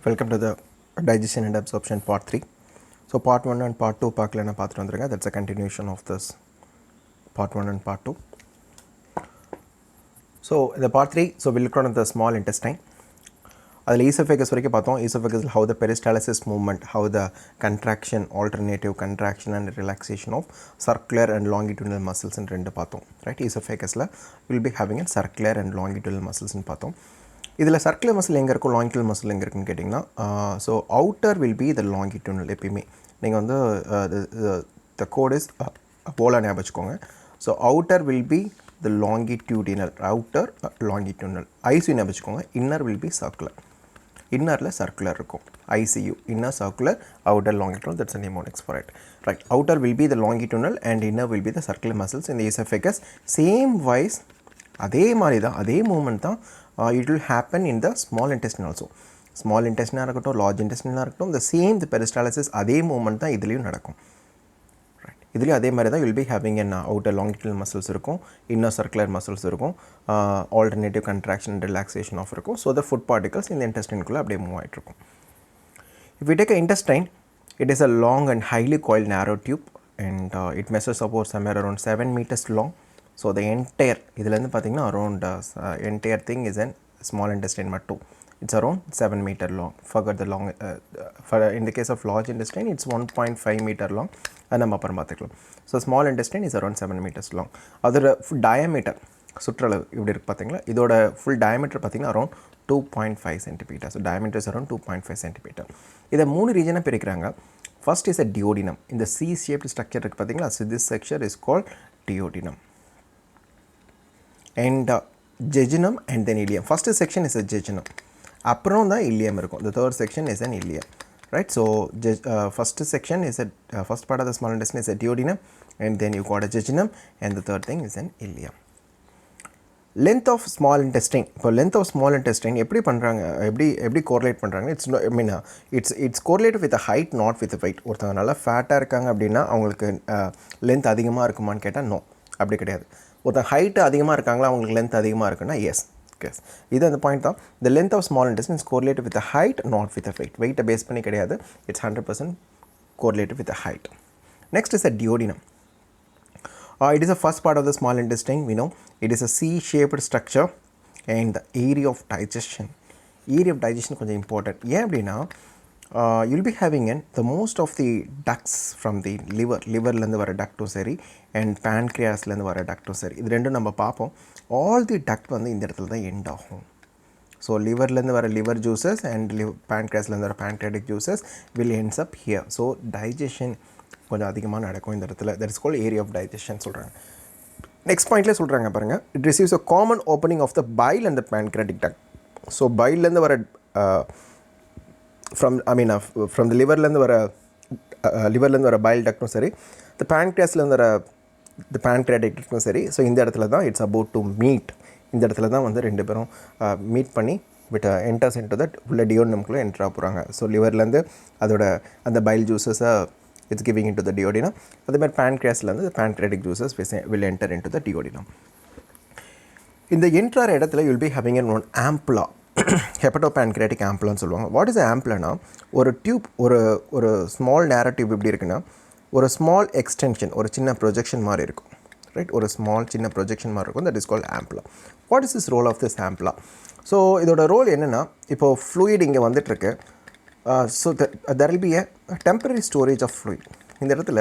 Welcome to the Digestion and Absorption Part 3. So Part 1 and Part 2 பார்க்கலனா பார்த்துட்டு வந்திருங்க. That's a continuation of this Part 1 and Part 2. So the Part 3, so we'll look at the small intestine. அதில் esophagus வரைக்கும் பார்த்தோம். Esophagus how the peristalsis movement, how the contraction, alternative contraction and relaxation of circular and longitudinal muscles in ரெண்டு பார்த்தோம். Right, esophagus will be having a circular and longitudinal muscles in பார்த்தோம். இதில் circular muscle எங்கே இருக்கும், longitudinal muscle எங்கே இருக்குன்னு கேட்டிங்கன்னா, so outer will be the longitudinal. எப்பயுமே நீங்கள் வந்து த கோட் இஸ் போலா ஞாபகம் வச்சுக்கோங்க. So outer will be the longitudinal, outer longitudinal. ICU ஞாபகம் வச்சுக்கோங்க. இன்னர் வில் பி சர்க்குலர், இன்னரில் சர்க்குலர் இருக்கும். ICU inner circular, outer longitudinal, that's the mnemonics for it. Right, outer will be the longitudinal and inner will be the circular muscles in the esophagus. Same wise, அதே மாதிரி தான், அதே moment தான் it will happen in the small intestine also. Small intestine இருக்கட்டும், large intestine இருக்கட்டும், the same the peristalsis அதே moment தான் இதுலேயும் நடக்கும். Right, இதுலேயும் அதே மாதிரி தான். you will be having an outer longitudinal muscles இருக்கும், inner circular muscles இருக்கும், alternative contraction and relaxation of இருக்கும். So the food particles in the intestine குள்ள அப்படியே மூவ் ஆகிட்டு இருக்கும். If we take an intestine, it is a long and highly coiled narrow tube and it measures about somewhere around 7 meters long. So the entire இதிலேருந்து பார்த்தீங்கன்னா around entire thing is an small intestine மட்டும். It's around 7 meter long. Forget the long, in the case of large intestine it's 1.5 meter long. அது நம்ம அப்புறம் பார்த்துக்கலாம். So small intestine is around 7 meters long. அதோட diameter, சுற்றளவு இப்படி இருக்குது பார்த்தீங்களா, இதோட full diameter பார்த்தீங்கன்னா around 2.5 centimeter. So diameter is around 2.5 centimeter. இதை 3 ரீஜனாக பிரிக்கிறாங்க. First is a duodenum. இந்த C shaped structure இருக்குது பார்த்தீங்களா, so this section is called duodenum. And jejunum and then ileum. First section is a jejunum, அப்புறம் தான் ileum இருக்கும். The third section is an ileum. Right, so first section is a first part of the small intestine is a duodenum, and then you got a jejunum, and the third thing is an ileum. Length of small intestine. இப்போ length of small intestine எப்படி பண்ணுறாங்க, எப்படி correlate பண்ணுறாங்க? It's correlate with height, not with weight. ஒருத்தவங்க நல்லா ஃபேட்டாக இருக்காங்க அப்படின்னா அவங்களுக்கு லென்த் அதிகமாக இருக்குமான்னு கேட்டால் நோ, அப்படி கிடையாது. ஒருத்தன் ஹைட்டு அதிகமாக இருக்காங்களா, அவங்களுக்கு லென்த் அதிகமாக இருக்குன்னா எஸ். இது அந்த பாயிண்ட் தான். The length of small intestine is correlated with height, not with weight. வெயிட்டை பேஸ் பண்ணி கிடையாது, it's 100% correlated with height. Next is a duodenum. It is the first part of the small intestine. We know it is a C-shaped structure and the area of digestion. Area of digestion கொஞ்சம் important. ஏன் அப்படின்னா you'll be having the most of the ducts from the liverலேருந்து வர டக்டும் சரி, and pancreasலேருந்து வர டக்டும் சரி, இது ரெண்டும் நம்ம பார்ப்போம். ஆல் தி டக்ட் வந்து இந்த இடத்துல தான் எண்ட் ஆகும். ஸோ லிவர்லேருந்து வர லிவர் ஜூஸஸ் அண்ட் pancreasலேருந்து வர pancreatic juices will ends up here. So digestion கொஞ்சம் அதிகமாக நடக்கும் இந்த இடத்துல. That is called area of digestion சொல்கிறாங்க. நெக்ஸ்ட் பாயிண்ட்லேயே சொல்கிறாங்க பாருங்கள், it receives a common opening of the bile and the pancreatic duct. So பைல்லேருந்து வர from the liverலேருந்து வர bile ductடும் சரி, the pancreasலேருந்து வர the pancreatic ductடும் சரி. ஸோ இந்த இடத்துல தான் இட்ஸ் about to meet. இந்த இடத்துல தான் வந்து ரெண்டு பேரும் மீட் பண்ணி விட் என்டர்ஸ் இன்டு தட் உள்ள டியோடினம்குள்ளே என்ட்ரா போகிறாங்க. ஸோ லிவர்லேருந்து அதோட அந்த பைல் ஜூஸஸை it's giving into the duodenum. அதேமாதிரி pancreasலேருந்து the pancreatic juices will enter into the duodenum. இந்த என்ட்ரார இடத்துல you'll be having one Ambala, ஹெப்படோபான்க்ரியாட்டிக் ஆம்ப்லான்னு சொல்லுவாங்க. வாட் இஸ் ஆம்ப்லானா, ஒரு டியூப், ஒரு ஸ்மால் நேரோ டியூப் எப்படி இருக்குன்னா, ஒரு ஸ்மால் எக்ஸ்டென்ஷன், ஒரு சின்ன ப்ரொஜெக்ஷன் மாதிரி இருக்கும். ரைட், ஒரு ஸ்மால் சின்ன ப்ரொஜெக்ஷன் மாதிரி இருக்கும். That is called ampulla. What is this role of this ampulla? So இதோட ரோல் என்னென்னா, இப்போது ஃப்ளூயிட் இங்கே வந்துட்டுருக்கு. So there will be a temporary storage of fluid. இந்த இடத்துல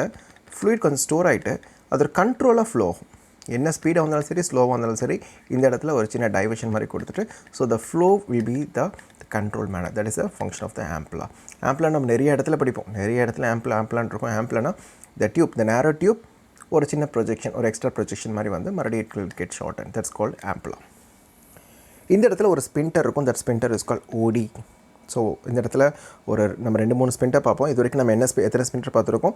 ஃப்ளூயிட் கொஞ்சம் ஸ்டோர் ஆகிட்டு அது ஒரு கண்ட்ரோலாக ஃப்ளோ ஆகும். என்ன ஸ்பீடாக வந்தாலும் சரி, ஸ்லோவாக வந்தாலும் சரி, இந்த இடத்துல ஒரு சின்ன டைவர்ஷன் மாதிரி கொடுத்துட்டு, so the flow will be the control manner. That is a function of the ampulla. Ampulla நம்ம நிறைய இடத்துல படிப்போம், நிறைய இடத்துல ஆம்ப்லான் இருக்கும். ஆம்ப்லானா த டியூப், த நேரோ டியூப், ஒரு சின்ன ப்ரொஜெக்ஷன், ஒரு எக்ஸ்ட்ரா ப்ரொஜெக்ஷன் மாதிரி வந்து மறுபடியும் it will get short and that's called ampulla. இந்த இடத்துல ஒரு ஸ்பின்டர் இருக்கும். That sphincter is called Oddi. So இந்த இடத்துல நம்ம 2-3 ஸ்பின்டர் பார்ப்போம். இது வரைக்கும் நம்ம எத்தனை ஸ்பின்டர் பார்த்துருக்கோம்?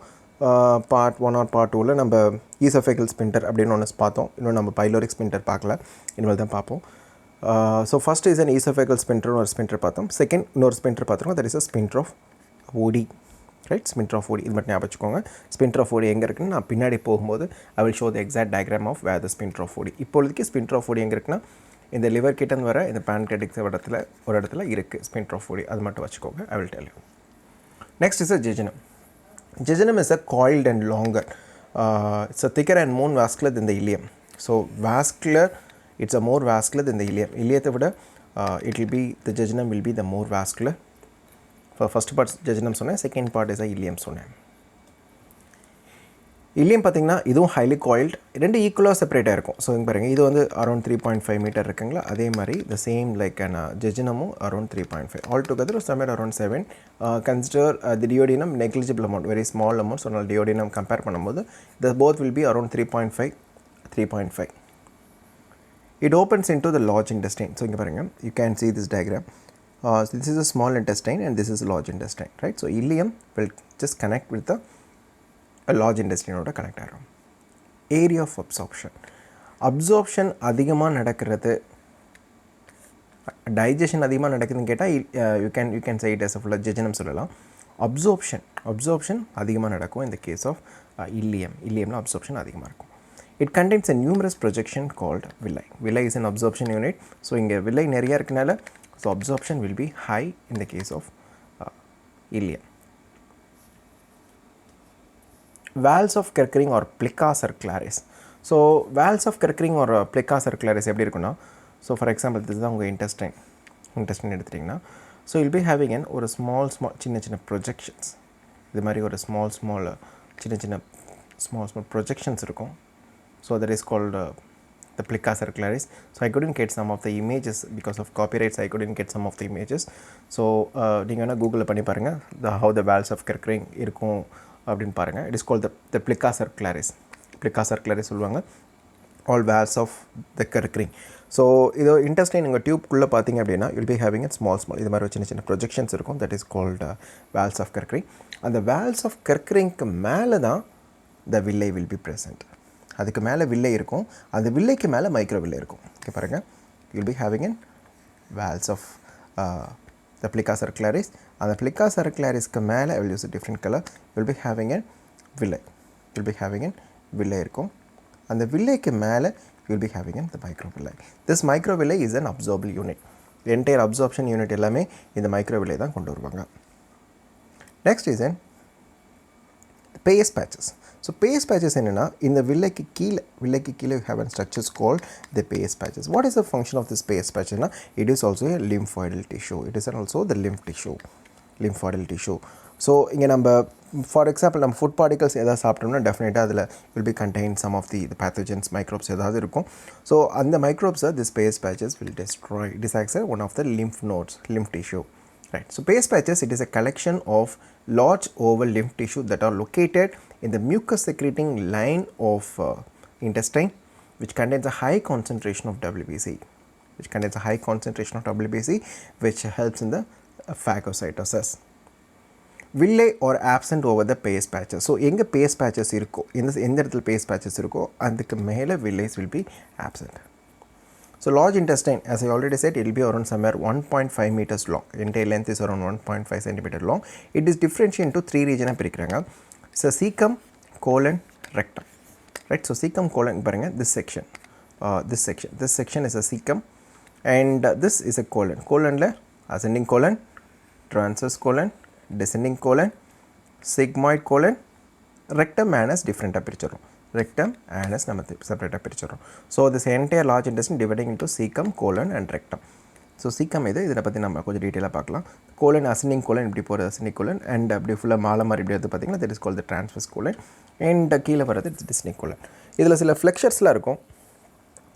பார்ட் 1 ஆர் பார்ட் 2ல் நம்ம ஈசோஃபேகல் ஸ்பின்டர் அப்படின்னு ஒன்று பார்த்தோம். இன்னும் நம்ம பைலோரிக் ஸ்பின்டர் பார்க்கல, இனிமேல் தான் பார்ப்போம். So first is an oesophageal sphincter, ஒரு ஸ்பின்டர் பார்த்தோம். செகண்ட் இன்னொரு ஸ்பின்டர் பார்த்துருக்கோம். That is a sphincter of Oddi. Right, sphincter of Oddi. இது மட்டும் ஞாபகம் வச்சுக்கோங்க. ஸ்பின்டர் ஆஃப் ஓடி எங்கே இருக்குன்னு நான் பின்னாடி போகும்போது I will show the exact diagram of where the sphincter of Oddi. இப்போதைக்கு ஸ்பின்டர் ஆஃப் ஓடி எங்கே இருக்குன்னா, இந்த லிவர் கிட்டேருந்து வர இந்த pancreatic ஒரு இடத்துல இருக்குது sphincter of Oddi. அது மட்டும் வச்சுக்கோங்க. I will tell you. Next is a jejunum. Jejunum is a coiled and longer. It's a thicker and more vascular than the ileum. So vascular, it's a more vascular than the ileum. Ileum விட it will be, the jejunum will be the more vascular. For first part jejunum சொன்னேன், second part is a ileum சொன்னேன். Ileum பார்த்தீங்கன்னா இதுவும் highly coiled, ரெண்டு ஈக்குவலாக செப்பரேட்டாக இருக்கும். So இங்கே பாருங்கள், இது வந்து அரௌண்ட் 3.5 மீட்டர் இருக்குங்களா, அதே மாதிரி த சேம் லைக் அண்ட் ஜெஜுனமும் around 3.5, all together somewhere around 7. Consider the duodenum negligible amount, very small amount. So நான் டியோடினம் கம்பேர் பண்ணும்போது the both will be around 3.5. It opens into the large intestine. So இங்கே பாருங்கள், you can see this diagram. So this is a small intestine and this is a large intestine, right? So ileum will just connect with the large intestine ஓட connect ஆகும். Area of absorption அதிகமாக நடக்கிறது, digestion அதிகமாக நடக்குதுன்னு கேட்டால் you can say it as a ஜெஜுனம் சொல்லலாம். Absorption அதிகமாக நடக்கும் இந்த கேஸ் ஆஃப் இலியமில் அப்சார்ப்ஷன் அதிகமாக இருக்கும். It contains a numerous projection called villi. Villi is an absorption unit. So இங்கே villi நிறையா இருக்கனால so absorption will be high in the case of ileum. Valves of Kerckering or plica circularis. So valves of Kerckering or plica circularis எப்படி இருக்குன்னா, so for example இதுதான் உங்கள் intestine எடுத்துட்டிங்கன்னா, so will be having an ஒரு small சின்ன projections, இது மாதிரி ஒரு ஸ்மால் ப்ரொஜெக்ஷன்ஸ் இருக்கும். So that is called the plica circularis. So I couldn't get some of the images because of copyrights. I couldn't get some of the images. So நீங்கள் வேணால் கூகுளில் பண்ணி பாருங்கள், how the valves of Kerckering இருக்கும் அப்படின்னு பாருங்கள். It is called the plica circularis சொல்லுவாங்க, all valves of the Kerckering. So இது இன்டெஸ்டைன் உங்கள் டியூப்குள்ளே பார்த்தீங்க அப்படின்னா will be having it small இது மாதிரி சின்ன ப்ரொஜெக்ஷன்ஸ் இருக்கும். That is called valves of Kerckering. அந்த valves of Kerckeringக்கு மேலே தான் the villi will be present. அதுக்கு மேலே வில்லை இருக்கும், அந்த வில்லைக்கு மேலே மைக்ரோ வில்லை இருக்கும். ஓகே பாருங்கள், will be having in valves of the plica circularis. அந்த plica circularisக்கு மேலே will use a different color, will be having a villi இருக்கும். அந்த வில்லைக்கு மேலே will be having in the microvilli. This microvilli is an absorbable unit. Entire absorption unit எல்லாமே இந்த microvilli தான் கொண்டு வருவாங்க. Next is in Peyer's patches. So Peyer's patches என்னன்னா, இந்த வில்லைக்கு கீழே you have a structures called the Peyer's patches. What is the function of this Peyer's patches? It is also a lymphoidal tissue. It is also the lymphoidal tissue. So இங்கே நம்ம for example நம்ம food particles எதாவது சாப்பிட்டோம்னா டெஃபினட்டாக அதில் will be contain some of the pathogens microbes ஏதாவது இருக்கும். So அந்த மைக்ரோப்ஸை this Peyer's patches will destroy. It is actually one of the lymph nodes, lymph tissue. Right. So Peyer's patches, it is a collection of large oval lymph tissue that are located in the mucus secreting line of intestine, which contains a high concentration of WBC, which helps in the phagocytosis. Villi or absent over the Peyer's patches. So எங்க Peyer's patches இருக்கோ, எந்த இடத்துல Peyer's patches இருக்கோ அதுக்கு மேலே villis will be absent. So large intestine, as I already said, it will be around somewhere 1.5 meters long. Entire length is around 1.5 centimeter long. It is differentiated into 3 regions. So cecum, colon, rectum. Right. So cecum, colon, this section. This section is a cecum, and this is a colon. Colon le ascending colon, transverse colon, descending colon, sigmoid colon, rectum and as different aperture. Rectum and as நம்ம செப்பரேட்டாக பிரிச்சிடும். So this entire large intestine dividing into caecum, colon and rectum. So caecum இதை பற்றி நம்ம கொஞ்சம் டீட்டெயிலாக பார்க்கலாம். Colon ascending colon இப்படி போகிறது அசெண்டிங் கோலன், அண்ட் அப்படி ஃபுல்லாக மாலை மாதிரி இப்படி வந்து பார்த்திங்கன்னா that is called the transverse colon, and கீழே வர்றது டிஸ்னிக் கோலன். இதில் சில ஃப்ளெக்ஷர்ஸ்லாம் இருக்கும்.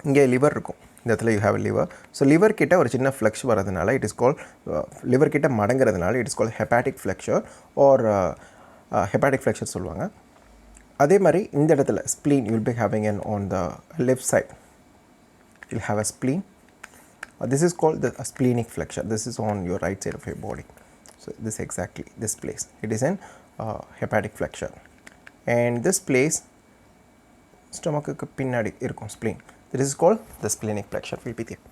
இங்கே லிவர் இருக்கும், இந்த இடத்துல you have liver. So liver கிட்ட ஒரு சின்ன ஃப்ளெக்ஷ் வரதுனால இட் இஸ் கால் லிவர் கிட்ட மடங்கிறதுனால it is call hepatic flexure or hepatic flexure சொல்லுவாங்க. அதே மாதிரி இந்த இடத்துல spleen you will be having an on the left side, you will have a spleen. This is called the splenic flexure. This is on your right side of your body. So this exactly this place, it is an hepatic flexure, and this place stomach ku pinnadi irukum spleen. This is called the splenic flexure will be there.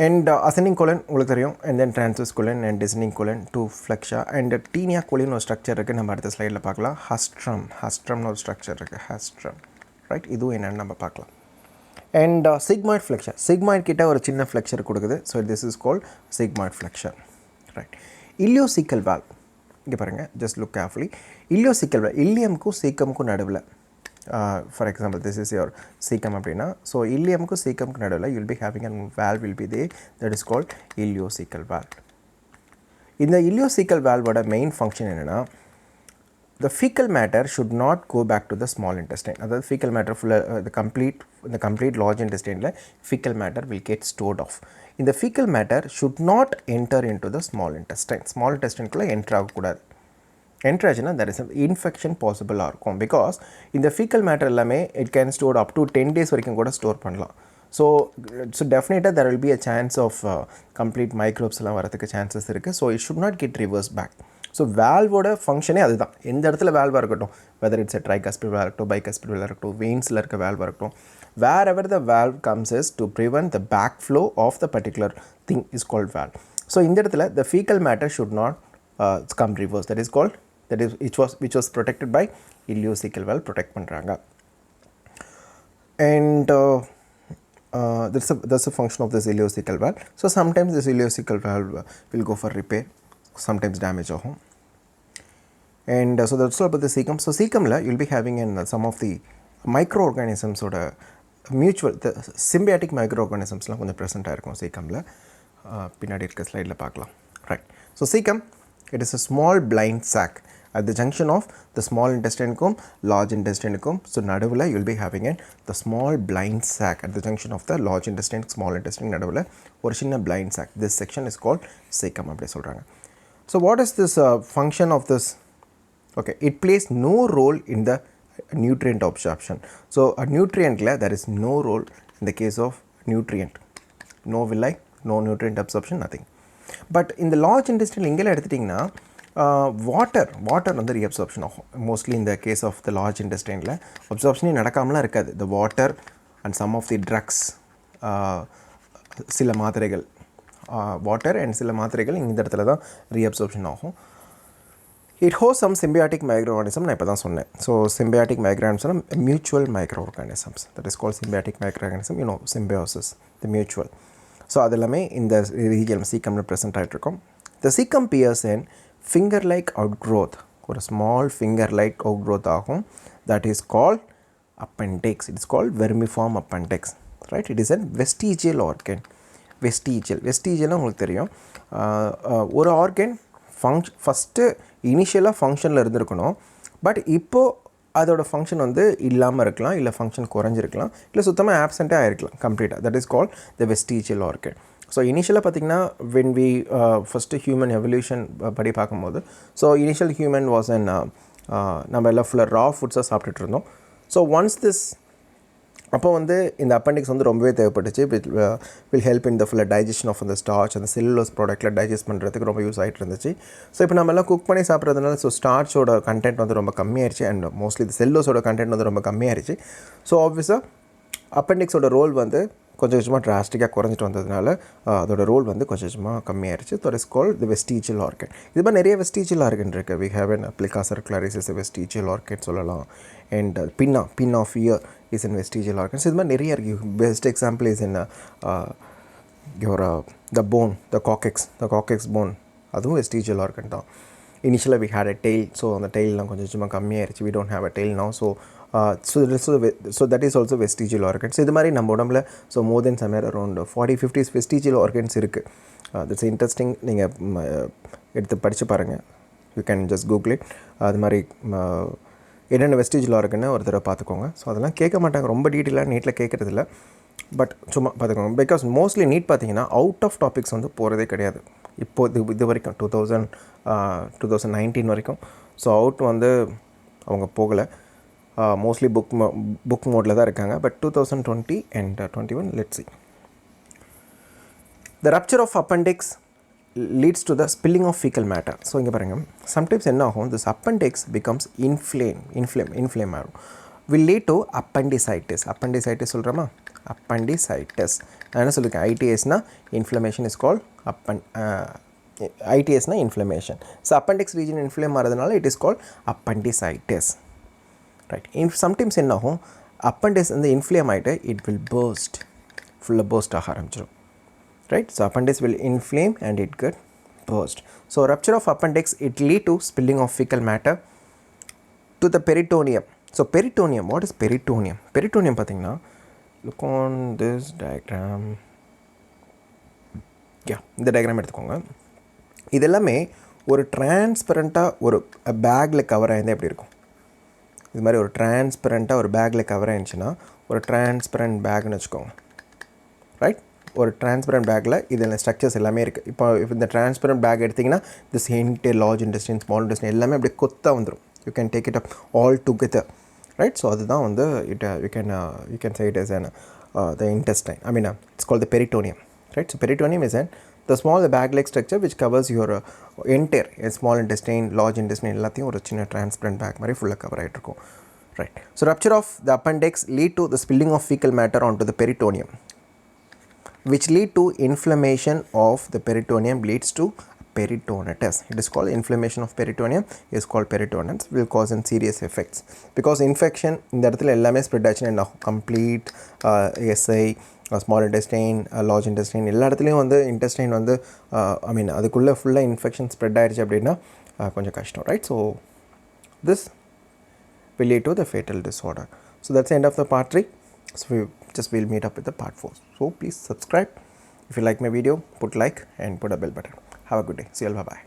And ascending colon உங்களுக்கு தெரியும், and then transverse colon and descending colon, two flexure, and tinea colon ஒரு structure இருக்குது. நம்ம அடுத்த ஸ்லைடில் பார்க்கலாம். ஹஸ்ட்ரம்னு ஒரு structure இருக்குது, ஹஸ்ட்ரம். ரைட், இதுவும் என்னென்னு நம்ம பார்க்கலாம். and sigmoid flexure. Sigmoid கிட்ட ஒரு சின்ன flexure கொடுக்குது. So this is called sigmoid flexure. Right. Ileocecal valve. இங்கே பாருங்க, just look carefully. Ileocecal valve, இலியம்க்கும் சீக்கம்க்கும் நடுவில். For example, this is your cecum அப்படின்னா, so இலியம்க்கும் சீக்கம்க்கு நடுவில் you will be having a valve will be there, that is called ileocecal valve. இந்த ileocecal valve ஓட main function என்னன்னா, the fecal matter should not go back to the small intestine. That fecal matter the complete large intestine fecal matter will get stored off. In the fecal matter should not enter into the small intestine. Small intestine kulla enter agudad. Enter agina there is an infection possible arukum, because in the fecal matter ellame it can store up to 10 days varaikum kuda store pannalam. So definitely there will be a chance of complete microbes ella varathukku chances irukku. So it should not get reversed back. So வேல்வோட ஃபங்க்ஷனே அதுதான். எந்த இடத்துல வேல்வாக இருக்கட்டும், whether it's a ட்ரைகாஸ்பிட் வேல் இருக்கட்டும், பைகாஸ்பிட் வேல் இருக்கட்டும், வெயின்ஸில் இருக்க வேல்வாக இருக்கட்டும், wherever the valve comes is to prevent the back flow of the particular thing is called valve. So இந்த இடத்துல the faecal matter should not come reverse, that is called, that is which was protected by ileocaecal valve protect பண்ணுறாங்க. And that's the function of this ileocecal valve. So sometimes this ileocecal valve will go for repair, sometimes damage ஆகும். And so that's all about the cecum. So cecum la you'll be having in some of the microorganisms oda mutual the symbiotic microorganisms la konja present ஆயிருக்கும் cecum la. பின்னாடி இருக்க ஸ்லைடில் பார்க்கலாம். Right. So cecum, it is a small blind sac at the junction of the small intestine kum large intestine kum. So naduvula you will be having it the small blind sac at the junction of the large intestine small intestine naduvula ஒரு சின்ன blind sac. This section is called cecum அப்படி சொல்கிறாங்க. So what is this function of this? Okay, it plays no role in the nutrient absorption. So a nutrient there is no role in the case of nutrient. No villi, no nutrient absorption, nothing. But in the large intestine இங்கெல்லாம் எடுத்துட்டிங்கன்னா water வந்து reabsorption ஆகும். Mostly in the case of the large intestine absorption நடக்காமலாம் இருக்காது. The water and some of the drugs, சில மாத்திரைகள், water and சில மாத்திரைகள் இந்த இடத்துல தான் reabsorption ஆகும். It hosts some symbiotic microorganisms. நான் இப்போ தான் சொன்னேன். So symbiotic microorganisms, mutual microorganisms, that is called symbiotic microorganism, you know, symbiosis, the mutual. So அது எல்லாமே இந்த ரீஜியன் cecum present ஆகிட்டு இருக்கும். The cecum appears in finger like outgrowth, ஒரு small finger like outgrowth ஆகும். That is called appendix. It is called vermiform appendix. Right? It is a vestigial organ. Vestigial உங்களுக்கு தெரியும், ஒரு ஆர்கன் ஃபஸ்ட்டு இனிஷியலாக ஃபங்க்ஷனில் இருந்திருக்கணும், பட் இப்போது அதோட ஃபங்க்ஷன் வந்து இல்லாமல் இருக்கலாம், இல்லை ஃபங்க்ஷன் குறைஞ்சிருக்கலாம், இல்லை சுத்தமாக ஆப்சண்ட்டாக ஆகிருக்கலாம் கம்ப்ளீட்டாக. That is called the vestigial organ. So இனிஷியலாக பார்த்திங்கன்னா when we first human evolution படி பார்க்கும்போது, so initial human was an நம்ம எல்லாம் ஃபுல்லாக ரா ஃபுட்ஸாக சாப்பிட்டுட்டு இருந்தோம். ஸோ ஒன்ஸ் திஸ் அப்போ வந்து இந்த அப்பெண்டிக்ஸ் வந்து ரொம்பவே தேவைப்பட்டுச்சு. வில் ஹெல்ப் இன் த ஃபுல்லாக டைஜஷன் ஆஃப் அந்த ஸ்டார்ச், அந்த செல்லுலோஸ் ப்ராடக்ட்டில் டைஜஸ்ட் பண்ணுறதுக்கு ரொம்ப யூஸ் ஆகிட்டு இருந்துச்சு. ஸோ இப்போ நம்ம எல்லாம் குக் பண்ணி சாப்பிட்றதுனால ஸோ ஸ்டார்ச்சோட கண்டென்ட் வந்து ரொம்ப கம்மியாயிருச்சு, அண்ட் மோஸ்ட்லி இந்த செல்லோஸோட கண்டென்ட் வந்து ரொம்ப கம்மியாயிருச்சு. ஸோ ஆப்வியஸாக அப்பெண்டிக்ஸோட ரோல் வந்து கொஞ்சம் கொஞ்சமாக ட்ராஸ்டிக்காக குறைஞ்சிட்டு வந்ததுனால அதோட ரோல் வந்து கொஞ்சம் கொஞ்சமாக கம்மியாயிருச்சு. That is called the vestigial organ. இது மாதிரி நிறைய வெஸ்டிஜியல் ஆர்கன் இருக்குது. We have an plica circularis is vestigial organ சொல்லலாம். And pinna of ear is in vestigial organs. இது மாதிரி நிறைய இருக்குது. Best example is in the bone, the coccyx bone, அதுவும் வெஸ்டிஜியல் ஆர்கன் தான். இனிஷியலாக we had a tail, so அந்த டெய்லாம் கொஞ்சம் கொஞ்சமாக கம்மியாயிருச்சு. We don't have a tail now. So that is also vestigial organs. இது மாதிரி நம்ம உடம்புல ஸோ மோர் தென் சம்வேர் அரௌண்ட் 40-50 வெஸ்டிஜியல் ஆர்கன்ஸ் இருக்குது. That's interesting. நீங்கள் எடுத்து படித்து பாருங்கள். You can just Google it. அது மாதிரி என்னென்ன வெஸ்டிஜியல் ஆர்கன்னு ஒரு தடவை பார்த்துக்கோங்க. ஸோ அதெல்லாம் கேட்க மாட்டாங்க, ரொம்ப டீட்டெயிலாக நீட்டில் கேட்குறதில்ல, பட் சும்மா பார்த்துக்கோங்க. பிகாஸ் மோஸ்ட்லி நீட் பார்த்தீங்கன்னா அவுட் ஆஃப் டாபிக்ஸ் வந்து போகிறதே கிடையாது இப்போது இது வரைக்கும் 2019 வரைக்கும். ஸோ அவுட் வந்து அவங்க போகலை, மோஸ்ட்லி புக் மோடில் தான் இருக்காங்க. But 2020 and 21 let's see. The rupture of appendix leads to the spilling of fecal matter. So இங்கே பாருங்கள், சம்டைம்ஸ் என்ன ஆகும், this appendix becomes inflame ஆகும், will lead to appendicitis. appendicitis சொல்கிறோமா, appendicitis. நான் என்ன சொல்லியிருக்கேன், ITSனா inflammation is called ITSனா inflammation. So appendix region inflame ஆகிறதுனால it is called appendicitis. Right. sometimes என்ன ஆகும், appendix வந்து inflame ஆகிட்டு it will burst, full burst ஆக ஆரம்பிச்சிடும். Right, so appendix will inflame and it get burst. So rupture of appendix, it lead to spilling of fecal matter to the peritoneum. So peritoneum, what is peritoneum? Peritoneum பார்த்தீங்கன்னா, look on this diagram. Yeah, இந்த diagram எடுத்துக்கோங்க. இது எல்லாமே ஒரு டிரான்ஸ்பரண்ட்டாக ஒரு பேக்கில் cover ஆகிருந்தால் எப்படி இருக்கும்? இது மாதிரி ஒரு டிரான்ஸ்பரண்ட்டாக ஒரு பேக்கில் கவர் ஆகிருந்துச்சுன்னா ஒரு டிரான்ஸ்பரண்ட் பேக்னு வச்சுக்கோங்க. ரைட், ஒரு டிரான்ஸ்பரண்ட் பேக்கில் இதில் ஸ்ட்ரக்சர்ஸ் எல்லாமே இருக்குது. இப்போ இந்த டிரான்ஸ்பரண்ட் பேக் எடுத்திங்கன்னா this entire large intestine, small intestine எல்லாமே அப்படியே கொத்தாக வந்துடும். You can take it up all together. Right, so அதுதான் வந்து you can say it as an the intestine. I mean it's called the peritoneum. Right, so peritoneum is the small bag-like structure which covers your entire small intestine, large intestine எல்லாத்தையும் ஒரு சின்ன transparent bag மாதிரி ஃபுல்லாக cover ஆகிட்டு இருக்கும். Right, so rupture of the appendix lead to the spilling of fecal matter onto the peritoneum, which lead to inflammation of the peritoneum, leads to peritonitis. It is called inflammation of peritoneum, is called peritonitis, will cause in serious effects because infection இந்த இடத்துல எல்லாமே spread ஆச்சுன்னா complete SI, small intestine, large intestine எல்லா இடத்துலையும் வந்து intestine வந்து ஐ மீன் அதுக்குள்ளே ஃபுல்லாக இன்ஃபெக்ஷன் ஸ்ப்ரெட் ஆகிடுச்சு அப்படின்னா கொஞ்சம் கஷ்டம். Right, so this will lead to the fatal disorder. So that's the end of the part 3. So we'll meet up with the part 4. So please subscribe. If you like my video, put like and put a bell button. Have a good day. See you all. Bye bye.